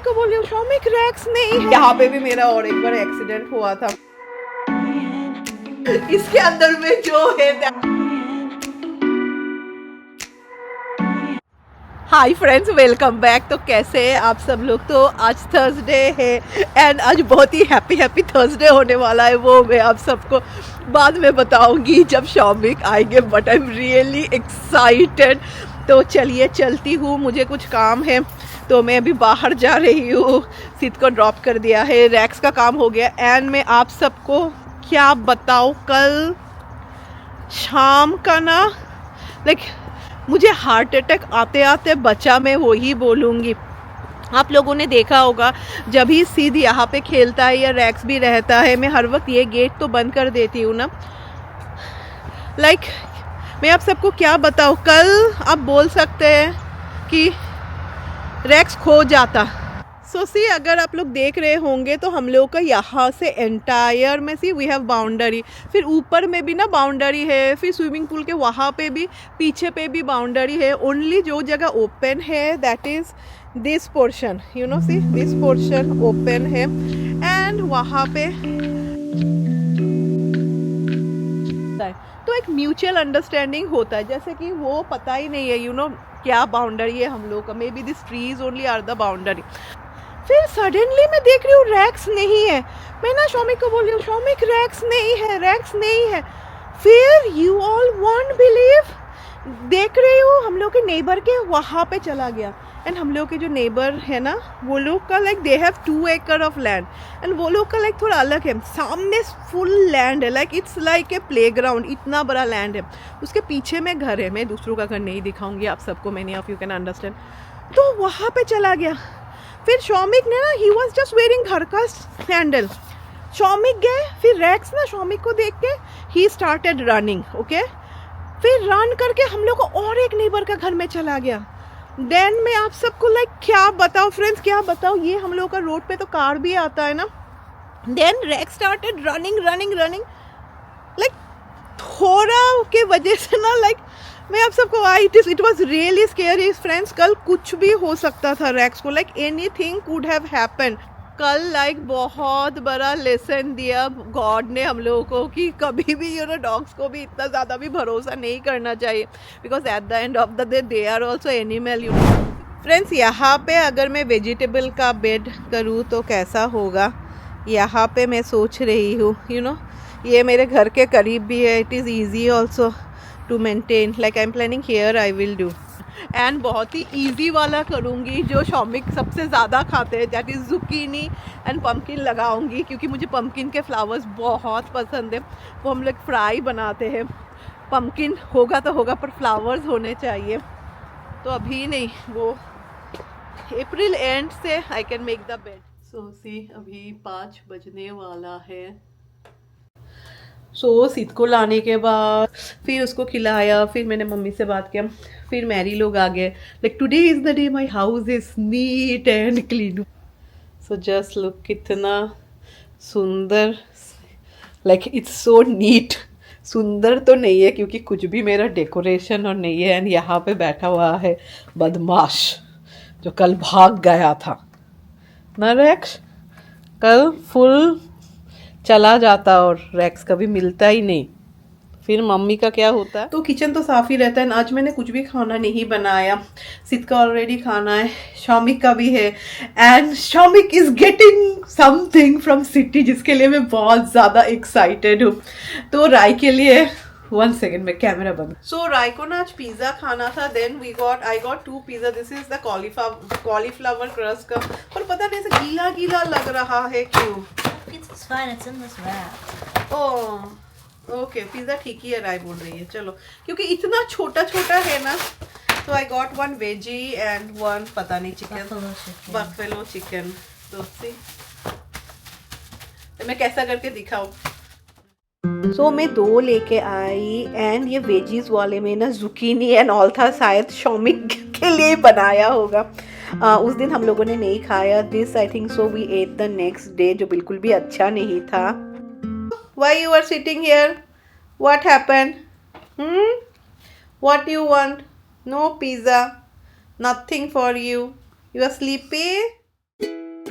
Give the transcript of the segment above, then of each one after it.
को बोल रही हूँ शौमिक रैक्स नहीं है। यहाँ पे भी मेरा और एक बार एक्सीडेंट हुआ था। इसके अंदर में जो है हाय फ्रेंड्स, वेलकम बैक। तो कैसे हैं आप सब लोग। तो आज थर्सडे है एंड आज बहुत ही हैप्पी थर्सडे होने वाला है। वो मैं आप सबको बाद में बताऊंगी जब शौमिक आएंगे, but I am really excited. तो चलिए चलती हूँ, मुझे कुछ काम है तो मैं अभी बाहर जा रही हूँ। सिद को ड्रॉप कर दिया है, रैक्स का काम हो गया एंड मैं आप सबको क्या बताऊँ, कल शाम का ना लाइक मुझे हार्ट अटैक आते आते बचा। मैं वही बोलूँगी, आप लोगों ने देखा होगा जब ही सिद यहाँ पे खेलता है या रैक्स भी रहता है, मैं हर वक्त ये गेट तो बंद कर देती हूँ ना। लाइक मैं आप सबको क्या बताऊँ, कल आप बोल सकते हैं कि रैक्स खो जाता। सो सी अगर आप लोग देख रहे होंगे तो हम लोग का यहाँ से एंटायर में सी वी हैव बाउंड्री, फिर ऊपर में भी ना बाउंड्री है, फिर स्विमिंग पूल के वहाँ पे भी पीछे पे भी बाउंड्री है। ओनली जो जगह ओपन है that is this portion, you know see this portion open है एंड वहाँ पे तो एक म्यूचुअल अंडरस्टैंडिंग होता है, जैसे कि वो पता ही नहीं है यू नो क्या बाउंड्री है हम लोग का। May be this trees only are the boundary. फिर सडनली मैं देख रही हूँ रैक्स नहीं है। मैं ना शौमिक को बोल रही हूँ शौमिक रैक्स नहीं है, रैक्स नहीं है। फिर यू ऑल वॉन्ट बिलीव, देख रही हूँ हम लोग के नेबर के वहाँ पे चला गया। एंड हम लोग के जो नेबर है ना वो लोग का लाइक दे हैव 2 एकड़ ऑफ लैंड एंड वो लोग का लाइक थोड़ा अलग है। सामने फुल लैंड है, like it's like a playground, इतना बड़ा लैंड है। उसके पीछे में घर है, मैं दूसरों का घर नहीं दिखाऊंगी आप सबको, many of you can understand. तो वहाँ पे चला गया। फिर शौमिक ने ना ही वॉज जस्ट वेयरिंग घर का सैंडल। शौमिक गए, फिर रैक्स ना शौमिक को देख के ही स्टार्टेड रनिंग। ओके, फिर रन करके हम लोग को और एक नेबर का घर में चला गया। देन मैं आप सबको लाइक क्या बताऊँ फ्रेंड्स, क्या बताऊँ, ये हम लोग का रोड पे तो कार भी आता है ना। Then Rex started running like थोड़ा के वजह से ना लाइक मैं आप सबको it was really scary friends. कल कुछ भी हो सकता था रैक्स को, like anything could have happened. कल लाइक बहुत बड़ा लेसन दिया गॉड ने हम लोगों को कि कभी भी यू नो डॉग्स को भी इतना ज़्यादा भी भरोसा नहीं करना चाहिए, because at the end of the day they are also animal you know. Friends यहाँ पे अगर मैं वेजिटेबल का बेड करूँ तो कैसा होगा, यहाँ पे मैं सोच रही हूँ यू नो ये मेरे घर के करीब भी है, it is easy also to maintain. Like I am planning here I will do and बहुत ही इजी वाला करूँगी जो शौमिक सबसे ज़्यादा खाते हैं, that is zucchini and pumpkin लगाऊंगी, क्योंकि मुझे पम्पकिन के फ्लावर्स बहुत पसंद है। वो हम लोग फ्राई बनाते हैं। पम्पकिन होगा तो होगा पर फ्लावर्स होने चाहिए। तो अभी नहीं, वो अप्रैल एंड से I can make the bed. So see अभी 5 बजने वाला है। सो सिद को लाने के बाद फिर उसको खिलाया, फिर मैंने मम्मी से बात किया, फिर मैरी लोग आ गए। Like today is the day my house is neat and clean. So just look कितना सुंदर, लाइक इट्स सो नीट। सुंदर तो नहीं है क्योंकि कुछ भी मेरा डेकोरेशन और नहीं है। एंड यहाँ पे बैठा हुआ है बदमाश जो कल भाग गया था ना रैक्स। कल फुल चला जाता और रैक्स कभी मिलता ही नहीं। फिर मम्मी का क्या होता है। तो किचन तो साफ ही रहता है। आज मैंने कुछ भी खाना नहीं बनाया। सिद का ऑलरेडी खाना है, शौमिक का भी है and Shoumik is getting something from city जिसके लिए मैं बहुत ज़्यादा एक्साइटेड हूँ। तो राय के लिए 1 सेकेंड में कैमरा बंद। सो राय को ना आज पिज़्ज़ा खाना था। Then I got 2 pizza. This is the cauliflower crust का, पर पता नहीं ऐसे गीला गीला लग रहा है क्यों। It's fine, it's in this wrap. Okay pizza ठीक ही है राय बोल रही है। चलो क्योंकि इतना छोटा छोटा है ना, तो आई गॉट 1 वेजी एंड 1 पता नहीं चिकन, बफेलो चिकन। तो सी मैं कैसा करके दिखाऊँ। सो मैं 2 लेके आई एंड ये वेजीज वाले में ना जुकीनी एंड ऑल था, शायद शौमिक के लिए बनाया होगा। उस दिन हम लोगों ने नहीं खाया this, I think so we ate the next day, जो बिल्कुल भी अच्छा नहीं था। Why you are sitting here? What happened? What you want? No pizza. Nothing for you. You are sleepy?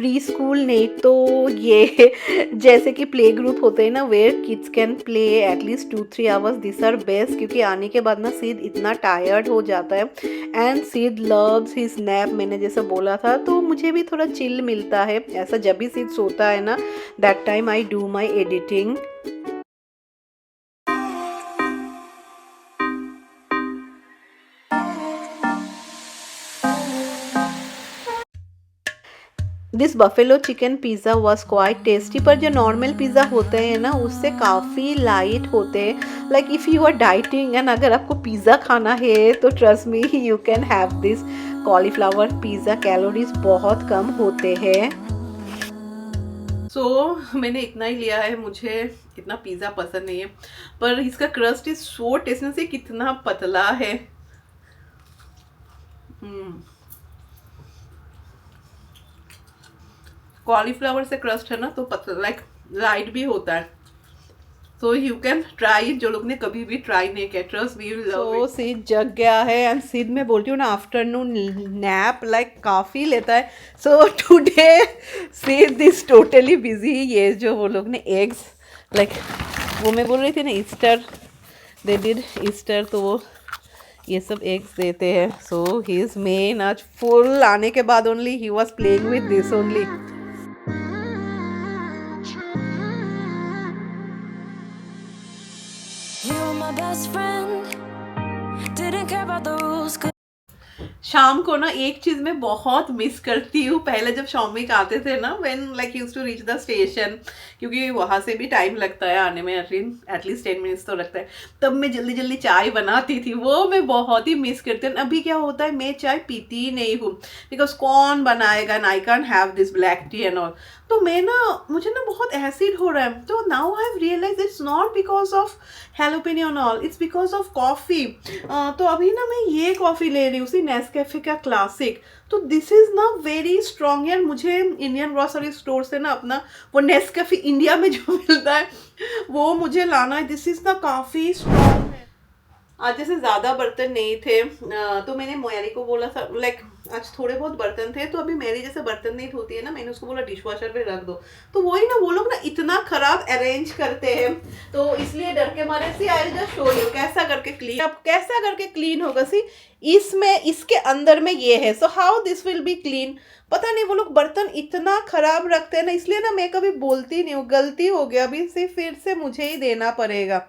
Pre school नहीं तो ये जैसे कि प्ले ग्रुप होते हैं ना, where kids can play at least 2-3 hours, this are best. क्योंकि आने के बाद ना सिद इतना टायर्ड हो जाता है and Sid loves his nap, मैंने जैसा बोला था, तो मुझे भी थोड़ा चिल मिलता है ऐसा। जब भी सिद सोता है ना, that time I do my editing. This buffalo chicken pizza was quite tasty, पर जो नॉर्मल पिज़्ज़ा होते हैं ना उससे काफ़ी लाइट होते हैं। Like if you are dieting and अगर आपको पिज़्ज़ा खाना है तो trust me you can have this cauliflower pizza, calories बहुत कम होते हैं। मैंने इतना ही लिया है, मुझे इतना पिज़्ज़ा पसंद नहीं है, पर इसका क्रस्ट इज सो टेस्टी से, कितना पतला है। कॉलीफ्लावर से क्रस्ट है ना तो पतला लाइक लाइट भी होता है, सो यू कैन ट्राई, जो लोग ने कभी भी ट्राई नहीं किया, trust me, you love it. Sid जग गया है एंड सिद मैं बोलती हूँ ना आफ्टरनून नैप लाइक काफ़ी लेता है। So today Sid is totally busy. ये जो वो लोग ने एग्स लाइक वो मैं बोल रही थी ना ईस्टर, दे डिड ईस्टर, तो वो ये सब एग्स देते हैं। सो ही इज मेन आज फुल आने के बाद only he was playing with this only. best friend didn't care about the rules. शाम को ना एक चीज मैं बहुत मिस करती हूँ, पहले जब शॉमिक आते थे ना, when like used to reach the station, क्योंकि वहाँ से भी टाइम लगता है आने में, एटलीस्ट 10 मिनट्स तो लगता है, तब मैं जल्दी जल्दी चाय बनाती थी, वो मैं बहुत ही मिस करती हूँ। अभी क्या होता है, मैं चाय पीती ही नहीं हूँ, बिकॉज कौन बनाएगा, and I can't have this black T and all, तो मैं ना मुझे ना बहुत एसिड हो रहा है। तो now I have realise it's not because of jalapeno and all, it's because of coffee. तो अभी ना मैं ये कॉफ़ी ले रही हूँ, उसी नेस्कैफे का क्लासिक, तो दिस इज़ ना वेरी स्ट्रॉन्ग यार। मुझे इंडियन ग्रोसरी स्टोर से ना अपना वो नेस्कैफे इंडिया में जो मिलता है वो मुझे लाना है, दिस इज़ ना काफ़ी स्ट्रॉन्ग है। आज जैसे ज़्यादा बर्तन नहीं थे तो मैंने मोयारी को बोला था, लाइक आज थोड़े बहुत बर्तन थे, तो अभी मेरी जैसे बर्तन नहीं धोती है ना, मैंने उसको बोला डिश वॉशर पे रख दो, तो वही ना वो लोग ना इतना खराब अरेंज करते हैं, तो इसलिए डर के मारे सी आई जस्ट शो यू कैसा करके क्लीन, अब कैसा करके क्लीन होगा। सी इसमें इसके अंदर में ये है, so how this will be clean, पता नहीं। वो लोग बर्तन इतना खराब रखते हैं ना, इसलिए ना मैं कभी बोलती नहीं हूँ, गलती हो गया अभी से फिर से मुझे ही देना पड़ेगा।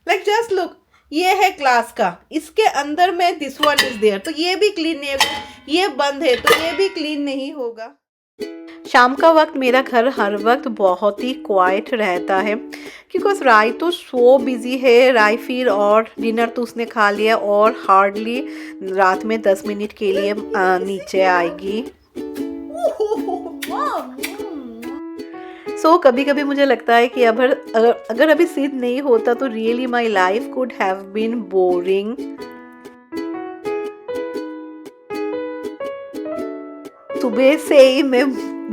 लाइक जस्ट लुक, ये है क्लास का, इसके अंदर में दिस वन इज देयर, तो ये भी क्लीन नहीं होगा, ये बंद है तो ये भी क्लीन नहीं होगा। शाम का वक्त मेरा घर हर वक्त बहुत ही क्वाइट रहता है, क्योंकि राय तो सो बिजी है। राय फिर और डिनर तो उसने खा लिया और हार्डली रात में 10 मिनट के लिए नीचे आएगी। सो कभी कभी मुझे लगता है कि अगर अभी सिद्ध नहीं होता तो really my life could have been boring. सुबह से ही मैं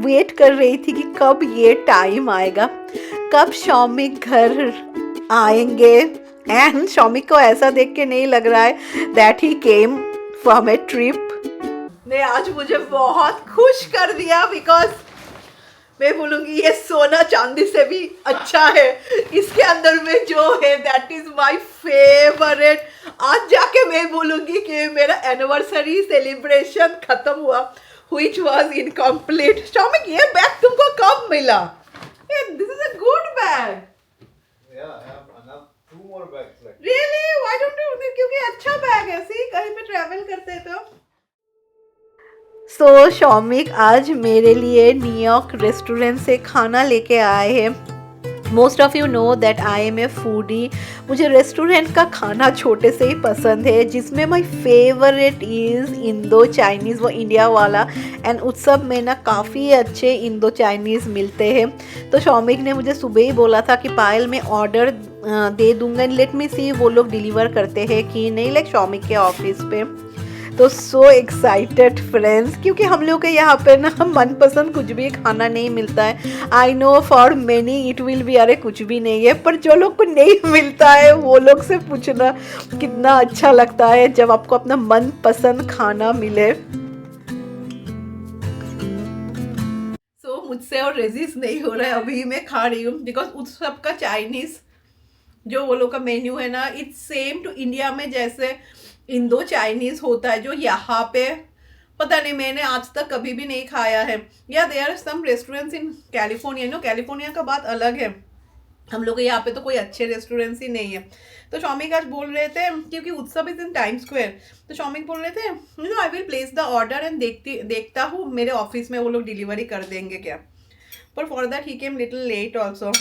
वेट कर रही थी कि कब ये टाइम आएगा, कब शौमिक घर आएंगे, एंड शौमिक को ऐसा देख के नहीं लग रहा है that he came from A trip. ने आज मुझे बहुत खुश कर दिया, बिकॉज मैं बोलूँगी ये सोना चांदी से भी अच्छा है, इसके अंदर में जो है दैट इज माय फेवरेट। आज जाके मैं बोलूँगी कि मेरा एनिवर्सरी सेलिब्रेशन खत्म हुआ, व्हिच वाज इनकम्प्लीट। शौमिक ये बैग तुमको कब मिला? This is a good bag. Yeah, I have another 2 more bags. Like Really? Why don't you? क्योंकि अच्छा बैग है, सी कहीं पे ट्रैवल करते तो। सो शौमिक आज मेरे लिए न्यूयॉर्क रेस्टोरेंट से खाना लेके आए हैं। Most of you know that I am a foodie, मुझे रेस्टोरेंट का खाना छोटे से ही पसंद है, जिसमें my favourite is Indo Chinese, वो इंडिया वाला, एंड उत्सव में ना काफ़ी अच्छे इंडो चाइनीज़ मिलते हैं। तो शौमिक ने मुझे सुबह ही बोला था कि पायल में ऑर्डर दे दूँगा, लेट मी सी वो लोग डिलीवर करते हैं कि नहीं, लाइक शौमिक के ऑफिस पे। तो सो एक्साइटेड फ्रेंड्स, क्योंकि हम लोग के यहाँ पे ना मनपसंद कुछ भी खाना नहीं मिलता है। I know for many it will be अरे कुछ भी नहीं है, पर जो लोग को नहीं मिलता है वो लोग से पूछना कितना अच्छा लगता है जब आपको अपना मनपसंद खाना मिले। मुझसे और रेजिस्ट नहीं हो रहा है, अभी मैं खा रही हूँ बिकॉज उत्सव का चाइनीज जो वो लोग का मेन्यू है ना, इट्स सेम टू इंडिया में जैसे इंडो चाइनीज होता है जो यहाँ पे पता नहीं, मैंने आज तक कभी भी नहीं खाया है। या there are some restaurants in California, no California का बात अलग है, हम लोग के यहाँ पे तो कोई अच्छे रेस्टोरेंट्स ही नहीं है। तो शौमिक आज बोल रहे थे, क्योंकि उत्सव इज इन टाइम स्क्वायर, तो शौमिक बोल रहे थे you know I will place the order and देखता हूँ मेरे ऑफिस में वो लोग डिलीवरी कर देंगे क्या, पर for that he came little late also.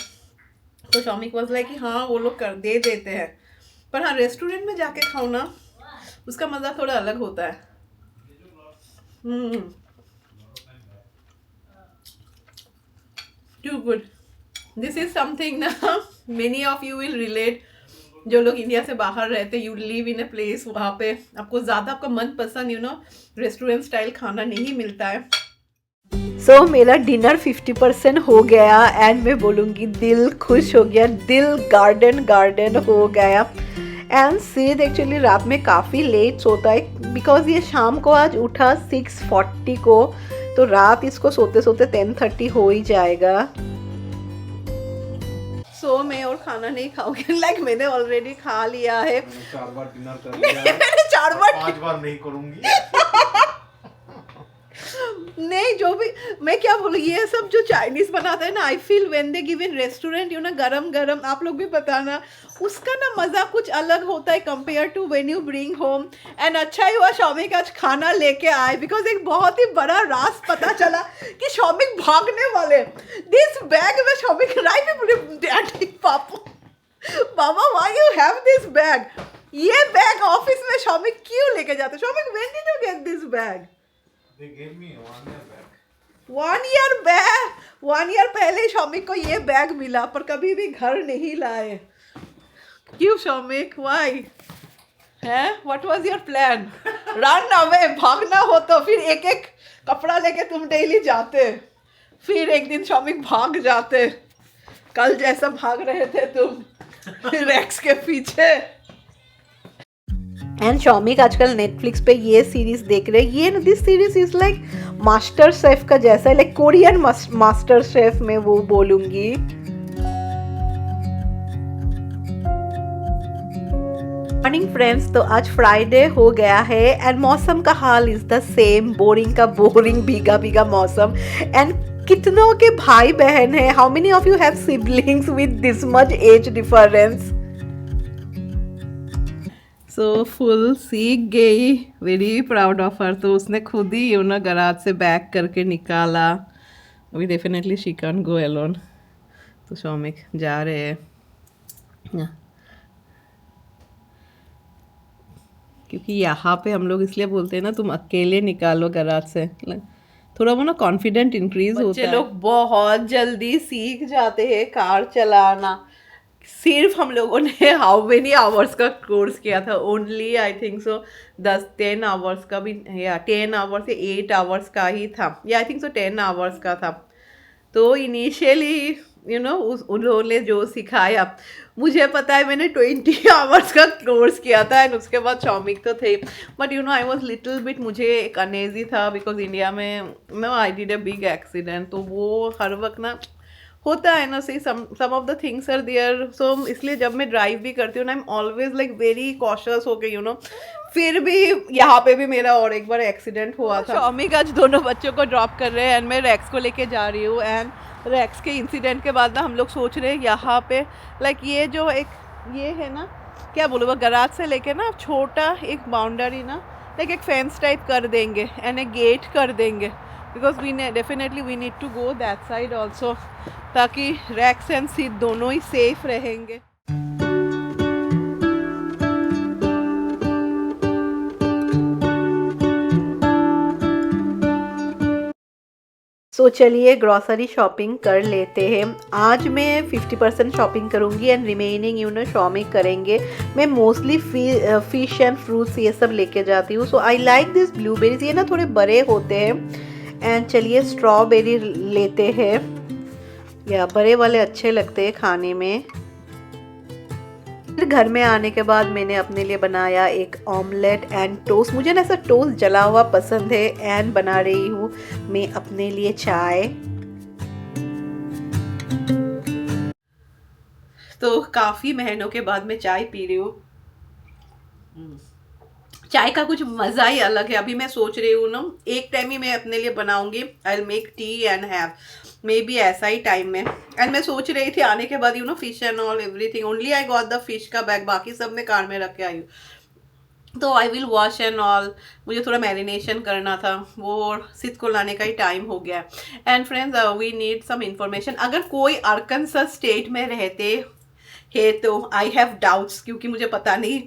तो शौमिक वाज लाइक कि हाँ वो लोग कर दे देते हैं, पर हाँ रेस्टोरेंट में जाके खाओ ना, उसका मज़ा थोड़ा अलग होता है। Too good. This is something ना many of you will relate, जो लोग इंडिया से बाहर रहते, you live in a place, वहाँ पे आपको ज़्यादा आपका मनपसंद यू नो रेस्टोरेंट स्टाइल खाना नहीं मिलता है। सो मेरा डिनर 50% हो गया एंड मैं बोलूँगी दिल खुश हो गया, दिल गार्डन हो गया। एंड सिद एक्चुअली रात में काफ़ी लेट सोता है बिकॉज ये शाम को आज उठा 6:40 को, तो रात इसको सोते सोते 10:30 हो ही जाएगा। सो मैं और खाना नहीं खाऊंगी, लाइक मैंने ऑलरेडी खा लिया है, 4 बार डिनर कर लिया है। मैंने 4 बार 5 बार नहीं करूंगी। नहीं, जो भी मैं क्या बोलूँ, ये सब जो चाइनीज बनाते हैं ना, I feel when they give in restaurant you ना गरम गरम, आप लोग भी बताना, उसका ना मज़ा कुछ अलग होता है compare to when you bring home. And अच्छा ही हुआ शौमिक आज खाना लेके आए, बिकॉज एक बहुत ही बड़ा राज पता चला कि शौमिक भागने वाले। दिस बैग में शौमिक डैडी पापा why you have this bag, ये बैग ऑफिस में शौमिक क्यों लेके जाते? Shoumik when did you get this bag? They gave me 1 year back. 1 year bag, 1 year पहले शौमिक को ये बैग मिला, पर कभी भी घर नहीं लाए। क्यों शौमिक, वाई है? What was your plan? Run away, भागना हो तो फिर एक एक कपड़ा लेके तुम डेली जाते, फिर एक दिन शौमिक भाग जाते, कल जैसा भाग रहे थे तुम रैक्स के पीछे। एंड शौमिक आजकल नेटफ्लिक्स पे ये सीरीज देख रहे हैं, ये this series is like master chef का जैसा, लाइक कोरियन मास्टर शेफ में वो बोलूंगी। मॉर्निंग फ्रेंड्स, तो आज फ्राइडे हो गया है एंड मौसम का हाल इज द सेम, बोरिंग का बोरिंग, भीगा भीगा मौसम। एंड कितनों के भाई बहन हैं, how many of you have siblings with this much age difference? So full सीख गई, वेरी प्राउड ऑफ हर। तो उसने खुद ही ना गराज से बैग करके निकाला, अभी definitely she can go alone. तो शौमिक जा रहे हैं, क्योंकि यहाँ पे हम लोग इसलिए बोलते हैं ना तुम अकेले निकालो गराज से, थोड़ा वो ना कॉन्फिडेंट इंक्रीज होता है। लोग बहुत जल्दी सीख जाते हैं कार चलाना। सिर्फ हम लोगों ने हाउ मेनी आवर्स का कोर्स किया था, only I think so 10-10 hours का भी, या 10 आवर्स या 8 आवर्स का ही था, या आई थिंक सो 10 आवर्स का था। तो इनिशियली यू नो उन्होंने जो सिखाया, मुझे पता है मैंने 20 आवर्स का कोर्स किया था एंड उसके बाद शौमिक तो थे, but you know I was little bit, मुझे एक अनेजी था बिकॉज इंडिया में no I did a big accident, तो वो हर वक्त ना होता है ना, see some of the things are there. So इसलिए जब मैं ड्राइव भी करती हूँ ना, I am always like very cautious हो गई यू नो। फिर भी यहाँ पे भी मेरा और एक बार एक्सीडेंट हुआ था। शौमिक आज दोनों बच्चों को ड्रॉप कर रहे हैं एंड मैं रैक्स को लेके जा रही हूँ। एंड रैक्स के इंसिडेंट के बाद ना हम लोग सोच रहे हैं यहाँ पे लाइक ये जो एक ये है ना, क्या बोलूँ, वो गराज से लेके ना छोटा एक बाउंड्री ना, लाइक एक फेंस टाइप कर देंगे एंड एक गेट कर देंगे, because we definitely we need to go that side also, ताकि रैक्स एंड सीट दोनों ही सेफ रहेंगे। सो चलिए ग्रॉसरी शॉपिंग कर लेते हैं। आज मैं 50% शॉपिंग करूंगी and remaining you know shopping करेंगे। मैं मोस्टली फिश एंड फ्रूट्स ये सब लेके जाती हूँ। सो आई लाइक दिस ब्लूबेरीज, ये ना थोड़े बड़े होते हैं। एंड चलिए स्ट्रॉबेरी लेते हैं, या बड़े वाले अच्छे लगते हैं खाने में। फिर घर में आने के बाद मैंने अपने लिए बनाया एक ऑमलेट एंड टोस्ट। मुझे ना ऐसा टोस्ट जला हुआ पसंद है एंड बना रही हूँ मैं अपने लिए चाय। तो काफ़ी महीनों के बाद मैं चाय पी रही हूँ। चाय का कुछ मज़ा ही अलग है। अभी मैं सोच रही हूँ ना, एक टाइम ही मैं अपने लिए बनाऊंगी, I will make tea and have may be ऐसा ही टाइम में। एंड मैं सोच रही थी आने के बाद fish and all everything, only I got the fish का बैग, बाकी सब मैं कार में रख के आई हूँ। तो I will wash and all, मुझे थोड़ा मैरिनेशन करना था, वो सिद्ध को लाने का ही टाइम हो गया। And friends, we need some information. अगर कोई अरकानसास स्टेट में रहते है तो आई हैव डाउट्स, क्योंकि मुझे पता नहीं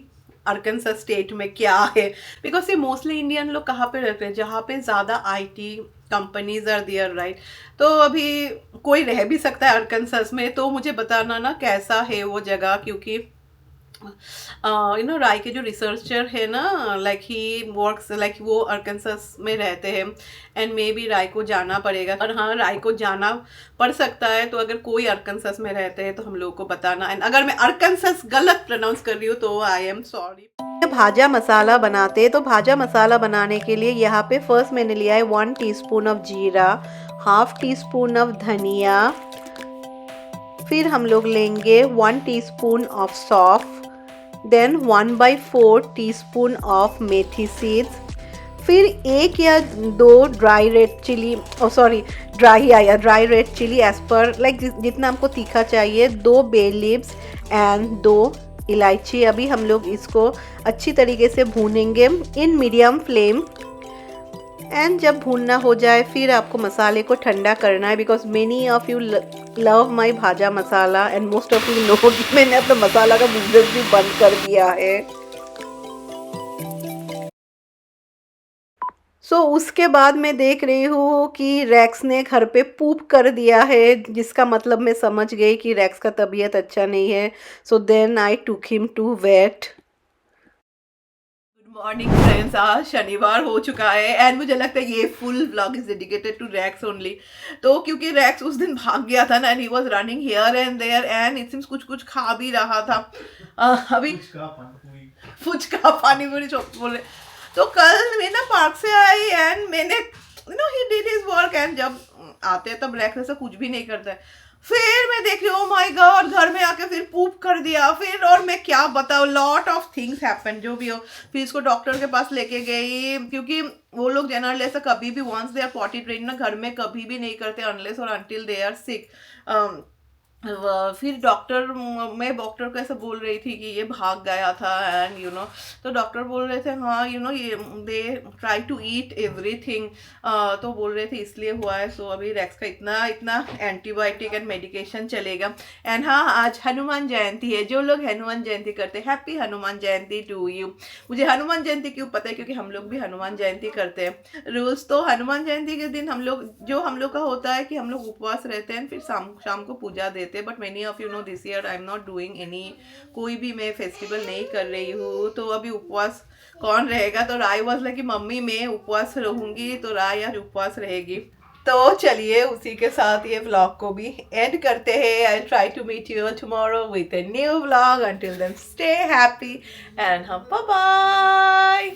अरकानसास स्टेट में क्या है, बिकॉज ये मोस्टली इंडियन लोग कहाँ पे रहते हैं, जहाँ पे ज़्यादा IT companies are there, right. तो अभी कोई रह भी सकता है अरकानसास में, तो मुझे बताना ना कैसा है वो जगह, क्योंकि राय के जो रिसर्चर है ना, लाइक ही वर्क्स, लाइक वो अरकानसास में रहते हैं, एंड मे बी राय को जाना पड़ेगा। और हाँ, राय को जाना पड़ सकता है, तो अगर कोई अरकानसास में रहते हैं तो हम लोगों को बताना। एंड अगर मैं अरकानसास गलत प्रोनाउंस कर रही हूँ तो आई एम सॉरी। भाजा मसाला बनाते हैं, तो भाजा मसाला बनाने के लिए यहाँ पे फर्स्ट मैंने लिया है 1 टीस्पून ऑफ जीरा, हाफ टी स्पून ऑफ धनिया, फिर हम लोग लेंगे 1 टीस्पून ऑफ सौंफ, देन 1/4 टीस्पून ऑफ मेथी सीड्स, फिर 1 या 2 dry red chilli, dry red chilli as per like जितना हमको तीखा चाहिए, 2 बे लीव्स एंड 2 इलायची। अभी हम लोग इसको अच्छी तरीके से भूनेंगे इन मीडियम फ्लेम। एंड जब भूनना हो जाए फिर आपको मसाले को ठंडा करना है, because many of you love my bhaja masala and most of you no कि मैंने अपना मसाला का बिजनेस भी बंद कर दिया है। सो उसके बाद मैं देख रही हूँ कि रैक्स ने घर पे पूप कर दिया है, जिसका मतलब मैं समझ गई कि रैक्स का तबीयत अच्छा नहीं है। So then I took him to vet. Morning friends, आज शनिवार हो चुका है एंड मुझे लगता है ये full vlog is dedicated to Rex only. तो क्योंकि रैक्स उस दिन भाग गया था ना, and he was running here and there, and it seems कुछ खा भी रहा था। अभी फुचका पानी पूरी बोल रहे। तो कल मैं ना पार्क से आई एंड मैंने he did his work, and जब आते हैं तब रैक्स ऐसा कुछ भी नहीं करता है। फिर मैं देख रही हूँ, माय गॉड, घर में आके फिर पूप कर दिया फिर, और मैं क्या बताऊँ, लॉट ऑफ थिंग्स हैपन, जो भी हो। फिर इसको डॉक्टर के पास लेके गई, क्योंकि वो लोग जनरली ऐसा कभी भी once they are potty train ना, घर में कभी भी नहीं करते अनलेस और अनटिल दे आर सिक। फिर डॉक्टर को ऐसा बोल रही थी कि ये भाग गया था, एंड तो डॉक्टर बोल रहे थे हाँ ये they try to eat everything, तो बोल रहे थे इसलिए हुआ है। सो अभी रैक्स का इतना एंटीबायोटिक एंड मेडिकेशन चलेगा। एंड हाँ, आज हनुमान जयंती है, जो लोग हनुमान जयंती करते हैं, happy Hanuman Jayanti to you. मुझे हनुमान जयंती क्यों पता है, क्योंकि हम लोग भी हनुमान जयंती करते हैं रोज। तो हनुमान जयंती के दिन हम लोग का होता है कि हम लोग उपवास रहते हैं, फिर शाम को पूजा देते हैं। But many of you no this year I am not doing any, कोई भी मैं फेस्टिवल नहीं कर रही हूँ। तो अभी उपवास कौन रहेगा, तो राय वाज लाइक कि मम्मी मैं उपवास रहूँगी, तो राय यार उपवास रहेगी। तो चलिए उसी के साथ ये व्लॉग को भी एंड करते हैं। I try to meet you tomorrow with a new vlog. Until then stay happy and हम बाय बाय।